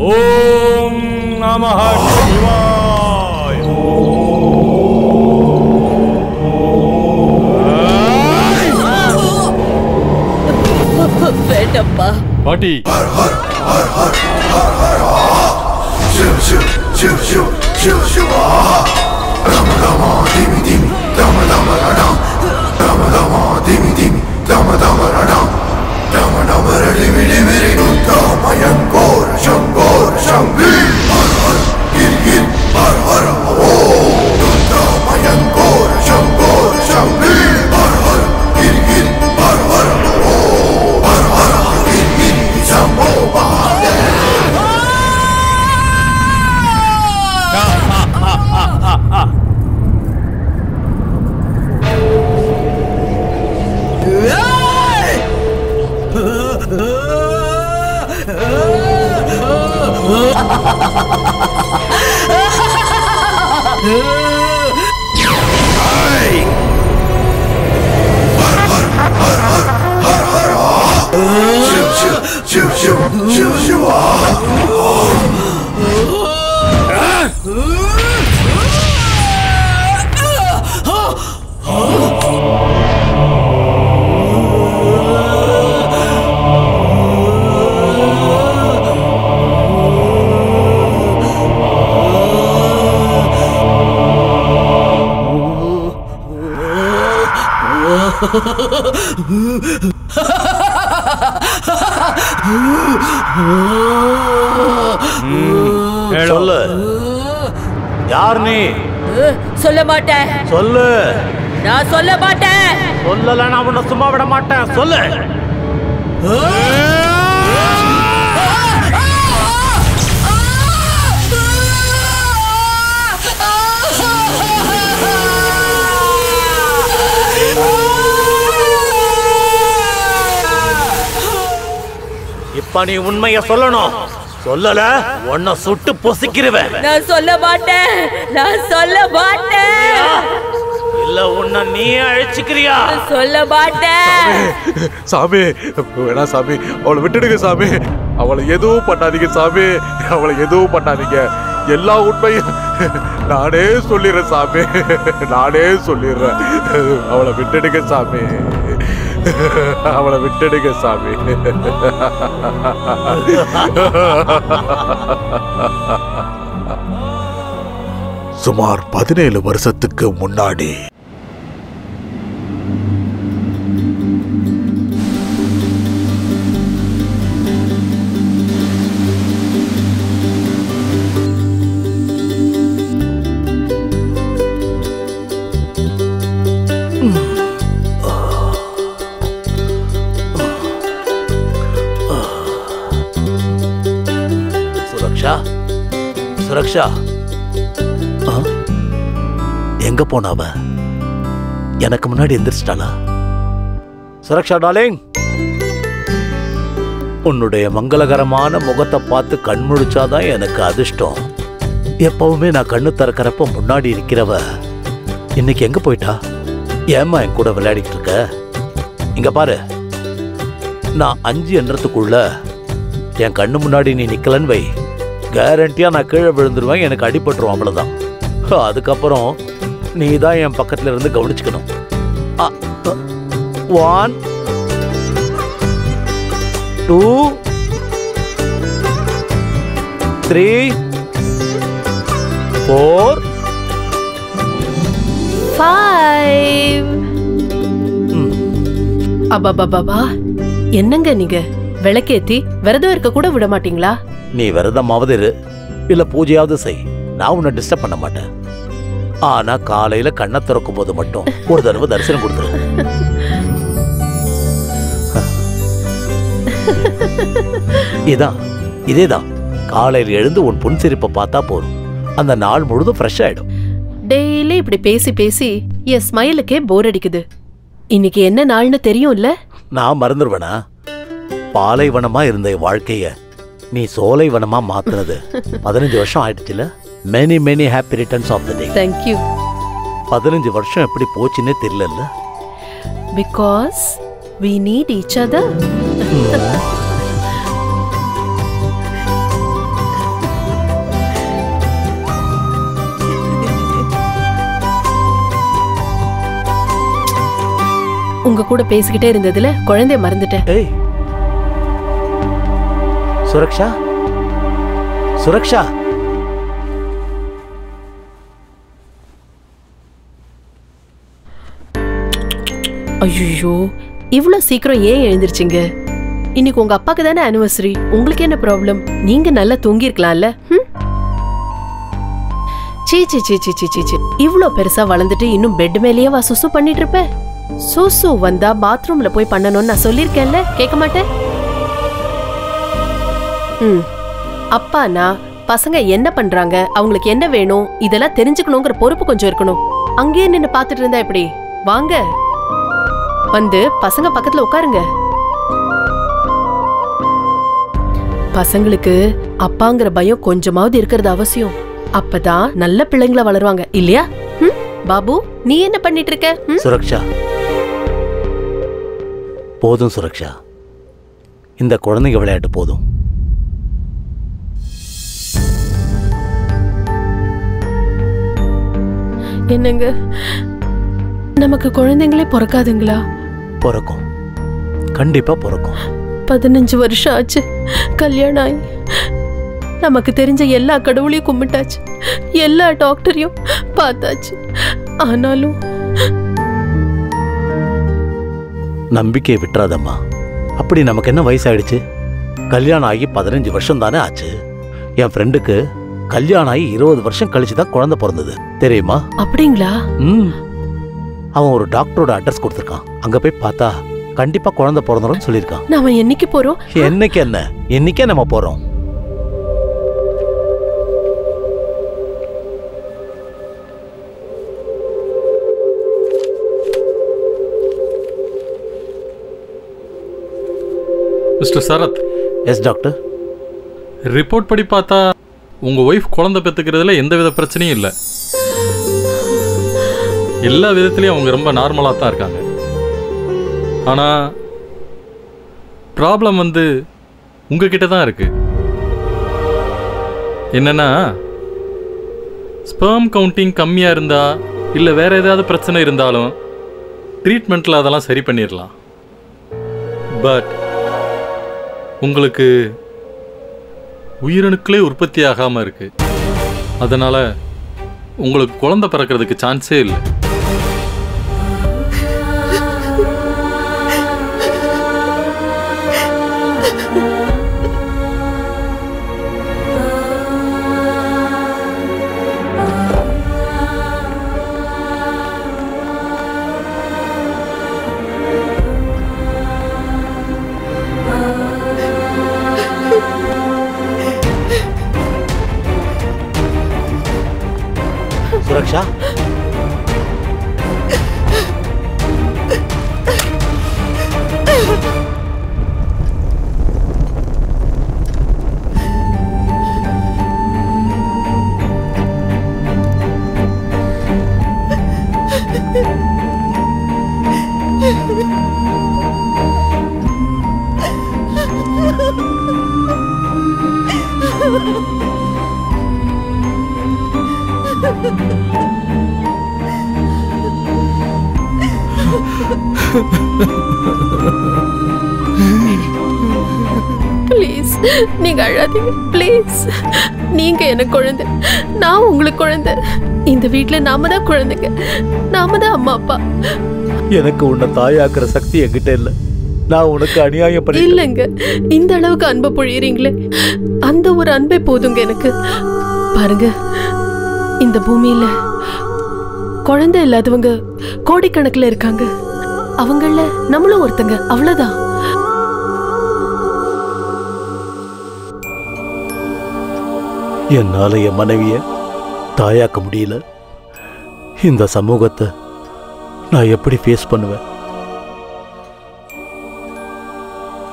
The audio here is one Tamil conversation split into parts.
ஓம் நமः சிவாய. வேண்டப்பா பாட்டி. சிவ சிவ சிவ சிவ சிவ சிவா. ரம ரம திமி திமி ரம ரம ரணம். ரம ரம திமி திமி ரம ரம ரணம். ரம ரம டிமி டிமி ருத்ரமயங்கோர சங்கோர சங்கி. ஹர ஹர கிரி கிரி ஹர ஹர ஓ. ருத்ரமயங்கோர சங்கோர சங்கி. ஹர ஹர கிரி கிரி ஹர ஹர ஓ. ஹர ஹர கிரி கிரி Shambho Mahadeva. Shiv Shiv Shiv Shiva. சொல்லு, யார் நீ? சொல்ல மாட்டேன். சொல்லு. நான் சொல்ல மாட்டேன். சொல்லல, நான் உன்னை சும்மா விட மாட்டேன். சொல்லு. இப்ப நீ உண்மைய சொல்லணும். சொல்லல உன்னை சுட்டு பொசிக்கிறவன். நான் சொல்ல மாட்டேன். நான் சொல்ல மாட்டேன். இல்ல உன்னை நீ அழிச்சுக்கிறியா? சொல்ல மாட்டேன். சாமி வேணா சாமி, அவளை விட்டுடுங்க சாமி. அவளை எதுவும் பண்ணாதீங்க சாமி. அவளை எதுவும் பண்ணாதீங்க. எல்லா உண்மையும் நானே சொல்லிடுறேன் சாமி. நானே சொல்லிடுறேன். அவளை விட்டுடுங்க சாமி. அவளை விட்டுடுங்க சாமி. சுமார் 17 வருஷத்துக்கு முன்னாடி சுரக்ஷா எங்க போனாவ? எனக்கு முன்னாடி எந்திரிச்சிட்டாளா? சுரக்ஷா டார்லிங், உன்னுடைய மங்களகரமான முகத்தை பார்த்து கண் முழிச்சாதான் எனக்கு அதிர்ஷ்டம். எப்பவுமே நான் கண்ணு திறக்கிறப்ப முன்னாடி இருக்கிறவ இன்னைக்கு எங்க போயிட்டா? ஏம்மா என் கூட விளையாடிட்டு இருக்க? இங்க பாரு, நான் 5 எண்ணத்துக்குள்ள என் கண்ணு முன்னாடி நீ நிக்கலன்னு வை, கேரண்டியா நான் கீழே விழுந்துருவேன். எனக்கு அடிபட்டுரும், அவ்வளவுதான். அதுக்கப்புறம் நீ தான் என் பக்கத்துல இருந்து கவனிச்சுக்கணும். 1 2 3 4 5. அபாபாபா, என்னங்க நீங்க விளக்கேத்தி விரதம் இருக்க கூட விட மாட்டீங்களா? நீ விரதமாவது இரு, இல்ல பூஜையாவது செய், நான் உன்னை டிஸ்டர்ப் பண்ண மாட்டேன். ஆனா காலையில கண்ணை திறக்கும் போது மட்டும் ஒரு தடவை தரிசனம் கொடுத்துரு. இதேதான் காலையில் எழுந்து உன் புன்சிரிப்பை பார்த்தா போதும், அந்த நாள் முழுதும் ஃப்ரெஷ் ஆயிடும். டெய்லி இப்படி பேசி பேசி என் ஸ்மைலுக்கே போர் அடிக்குது. இன்னைக்கு என்ன நாள்னு தெரியும்ல? நான் மறந்துடுவேனா? பாலைவனமா இருந்த வாழ்க்கைய நீ சோலைவனமா மாத்துறது 15 வருஷம் ஆயிடுச்சுல. Many many happy returns of the day. Thank you. 15 வருஷம் எப்படி போச்சுன்னே தெரியல. Because we need each other. உங்க கூட பேசிக்கிட்டே இருந்ததுல குழந்தைய மறந்துட்டேன். ஏய் சுரக்ஷா, சுரக்ஷா. ஐயோ, இவ்ளோ சீக்கிரம் ஏன் எழுந்திருச்சீங்க? இன்னைக்கு உங்க அப்பாக்கு தானே ஆனிவர்சரி. உங்களுக்கு என்ன ப்ராப்ளம்? நீங்க நல்லா தூங்கி இருக்கலாம்ல. சீ சீ சீ சீ சீ சீ, இவ்ளோ பெருசா வளர்ந்துட்டு இன்னும் பெட் மேலேயே வா சுசு பண்ணிட்டு இருப்ப? சுசு வந்தா பாத்ரூம்ல போய் பண்ணணும்னு நான் சொல்லிருக்கேன்ல, கேட்க மாட்டேன். அப்பானா பசங்க என்ன பண்றாங்க, அவங்களுக்கு என்ன வேணும், இதெல்லாம் தெரிஞ்சுக்கணுங்கிற பொறுப்பு கொஞ்சம் இருக்கணும். அங்கேயே நின்னு பாத்துட்டு இருந்தா எப்படி? வாங்க, வந்து பசங்க பக்கத்துல உட்காருங்க. பசங்களுக்கு அப்பாங்கிற பயம் கொஞ்சமாவது இருக்கிறது அவசியம். அப்பதான் நல்ல பிள்ளைங்களா வளருவாங்க, இல்லையா? பாபு, நீ என்ன பண்ணிட்டு இருக்க? சுரக்ஷா, போதும் சுரக்ஷா, இந்த குழந்தைங்க விளையாட்டு போதும். என்னங்க, நமக்கு குழந்தைங்களே பிறக்காதுங்களா? பிறக்கும், கண்டிப்பா பிறக்கும். 15 வருஷம் ஆச்சு கல்யாணம் ஆகி. நமக்கு தெரிஞ்ச எல்லா கடவுளையும் கும்பிட்டாச்சு, எல்லா டாக்டரையும் பார்த்தாச்சு. ஆனாலும் நம்பிக்கையை விட்டுறாதம்மா. அப்படி நமக்கு என்ன வயசாயிடுச்சு? கல்யாணம் ஆகி 15 வருஷம் தானே ஆச்சு. என் ஃப்ரெண்டுக்கு கல்யாணம் ஆகி 20 வருஷம் கழிச்சுதான் குழந்தை பிறந்தது, தெரியுமா? அப்படிங்களா? அவன் ஒரு டாக்டரோட அட்ரஸ் கொடுத்துருக்கான். அங்க போய் பார்த்தா கண்டிப்பா குழந்தை பிறந்தரும் சொல்லியிருக்கான். நாம என்னைக்கு போறோம்? என்னைக்கு என்ன, என்னைக்கே நம்ம போறோம். Mister Sarath. Yes doctor. Report படி பார்த்தா உங்க ஒய்ஃப் குழந்தை பெற்றுக்கிறதுல எந்தவித பிரச்சனையும் இல்லை. எல்லா விதத்துலையும் அவங்க ரொம்ப நார்மலாக தான் இருக்காங்க. ஆனால் ப்ராப்ளம் வந்து உங்ககிட்ட தான் இருக்கு. என்னன்னா, ஸ்பெர்ம் கவுண்டிங் கம்மியாக இருந்தா இல்லை வேற ஏதாவது பிரச்சனை இருந்தாலும் ட்ரீட்மெண்ட்டில் அதெல்லாம் சரி பண்ணிடலாம். பட் உங்களுக்கு உயிரணுக்களே உற்பத்தி ஆகாமல் இருக்கு. அதனால உங்களுக்கு குழந்தை பிறக்கிறதுக்கு சான்ஸே இல்லை. சுரக்ஷா, ப்ளீஸ் நீங்க அழாதீங்க. ப்ளீஸ், நீங்க எனக்கு குழந்தை, நான் உங்களுக்கு குழந்தை. இந்த வீட்டுல நாம தான் குழந்தைங்க, நாம தான் அம்மா அப்பா. எனக்கு உன்னை தாயாக்குற சக்தி என்கிட்ட இல்ல. நான் உனக்கு அநியாயம் பண்ணி இல்லைங்க. இந்த அளவுக்கு அன்பை பொழியறீங்களே, அந்த ஒரு அன்பே போதுங்க எனக்கு. பாருங்க, இந்த பூமியில குழந்தை இல்லாதவங்க கோடிக்கணக்கில் இருக்காங்க. அவங்கள நம்மளும் ஒருத்தங்க, அவ்வளவுதான். என்னால என் மனைவிய தாயாக்க முடியல. இந்த சமூகத்தை நான் எப்படி ஃபேஸ் பண்ணுவேன்?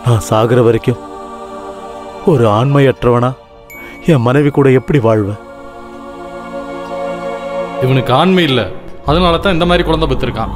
நான் சாகிற வரைக்கும் ஒரு ஆண்மையற்றவனா என் மனைவி கூட எப்படி வாழ்வேன்? இவனுக்கு ஆண்மை இல்லை, அதனால தான் இந்த மாதிரி குழந்தை பெற்றிருக்கான்.